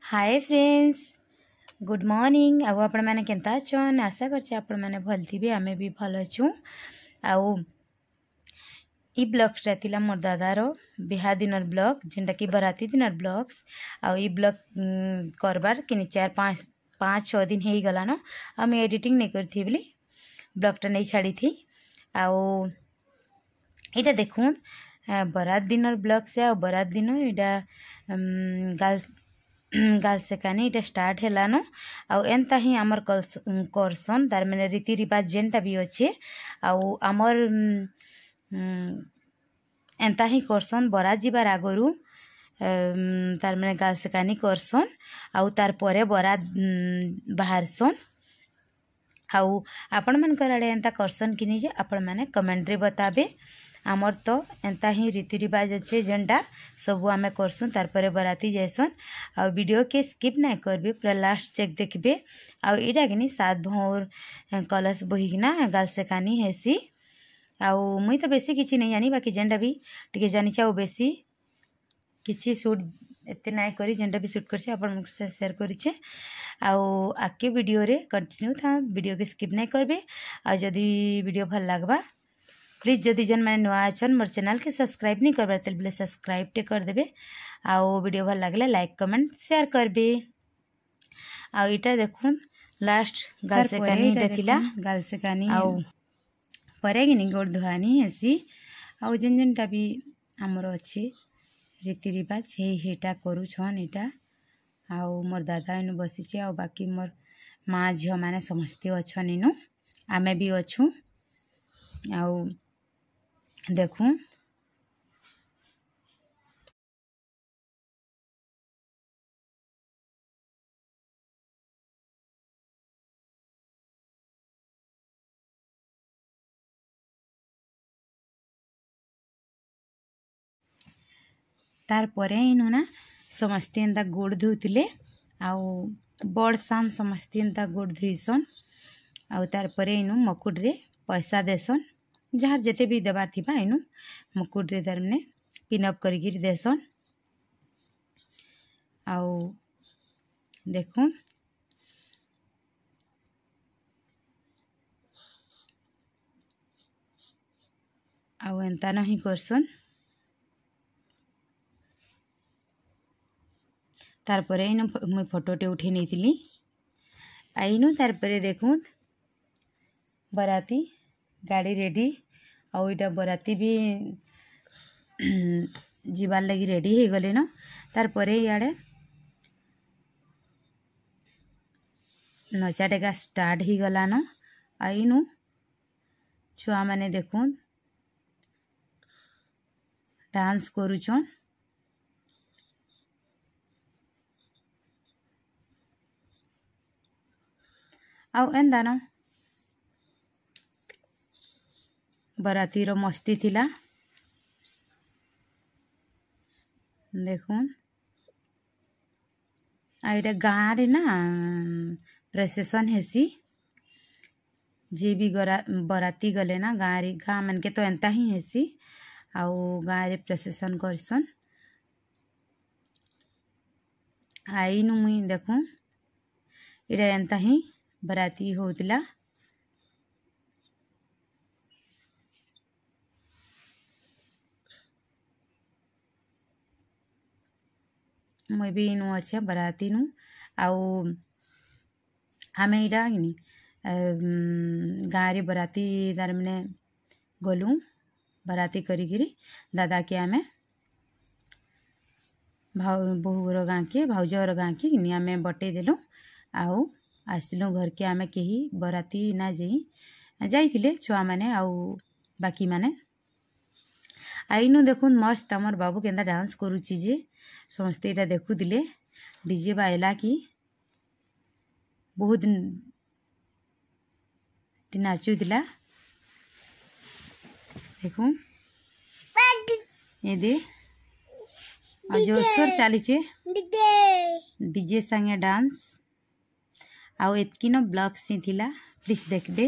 Hi friends, good morning. आउ आपण मैंने केंता अछन? आशा करछे आपण मैंने भल थी। आमे भी भल अछु। आउ ई ब्लॉग्सटा थिला मोर दादार बिहा दिनर ब्लॉग, जेनटा कि बराती दिनर ब्लॉग्स। आउ ई ब्लॉग करबार कि 4-5 दिन हो गलान। आ मैं एडिटिंग नहीं करी बोली ब्लॉगटा नहीं छाड़ी थी। आउ इटा देखून बरात दिनर ब्लॉग से। आ बरात दिन इटा गाल सेकानी इटा स्टार्ट हेलानो। आउ एंता ही आमर करसन तार मैंने रीति रिवाज जेनटा भी अच्छे। आउ आमर एंता ही करसन बरात जीवार आगरू तार मैंने गाल सेकानी करसन। आउ तार परे बरात बाहरसन। आउ आपण मन कराड़े एंता करसन कि नहीं जे आपण माने कमेंट रे बताबे। आमर तो एंता ही रीति रिवाज अच्छे जेनटा सबू आमे करसुन। तार परे बराती जायसन। आ वीडियो के स्किप नहीं करबे, पूरा लास्ट चेक देखबे। आ इटा कि 7 भौर कलश बोहिना गाल सेकानी हेसी। आउ मुई तो बेसी किछि नहीं जानी, बाकी जेनटा भी टिके जानी चाउ बेसी किछि शूट एते नहीं करी। जेनटा भी शूट करछे आपण मन से शेयर करिछे। आउ आके वीडियो रे कंटिन्यू था, वीडियो के स्किप नहीं करबे। आ जदी वीडियो भल लागबा प्लीज जदि जन मैंने नुआ अच्छन मोर चैनल के सब्सक्राइब नहीं करबार तेल बोले सब्सक्राइब टे कर देबे। आउ वीडियो भल लागले लाइक कमेंट शेयर करबे। आउ इटा देखुन लास्ट गाल सेकानी इटा थिला गाल सेकानी। आउ परे कि गोड़ धुआनी हेसी। आउ जेन जेनटा भी हमर अच्छे रीति रिवाज हेटा करूछन इटा। आउ मोर दादा इनु बसीचे। आउ बाकी मोर माँ झियो माने समस्ते अच्छन इनु, आमे भी अच्छू। आउ देखूं तार परे इनु ना समस्ते एंता गोड़ धुतिले। आउ बड़ सान समस्ते एंता गोड़ धुईसन। आउ तार परे इनु मकुड़ रे पैसा देसन, जार जेते भी देबार थिबा इनु मकुड़ रे तार मने पिनअप करिगिर देसन। आउ देखूं आउ एंता नहीं करसन। तार परे इनु मुई फोटोटे उठे नहीं थिली। आइनु तार परे देखूं बराती गाड़ी रेडी। आउ इटा बराती भी जीवार लगी रेडी हो गले न। तार परे याडे नचा टेका स्टार्ट ही गला न। आइनु छुआ माने देखूं डांस करूछन। आउ एंदा न बराती रो मस्ती थिला। देखून आइटा गाँ रे ना प्रोसेसन हेसी। जे भी बराती गले ना गाँ रे, गाँ मन के तो एंता ही हेसी। आउ गाँ रे प्रोसेसन करसन। आइनु मुई देखूं इटा एंता ही बराती होतिला। मुई भी इनु अच्छे बराती नु। आउ आमे इटा कि गाँ रे बराती तार मने गलु बराती करिगिरी दादा के आमे बहुर गाँ के भाउजर गाँ के आमे बटे देलु। आउ आसिलु घर के आमे केही बराती ना जाइथिले छुआ माने आउ बाकी माने। आइनु देखुन मस्त आमर बाबू केंदा डांस करूची जे समस्ते इटा देखुदिले। डीजे बाइला कि बहुत नाचुदिला। देखूं ये दे जोरसोर चलीचे डीजे संगे डांस। आउ एतकी न ब्लॉग सी थिला, प्लीज देखबे।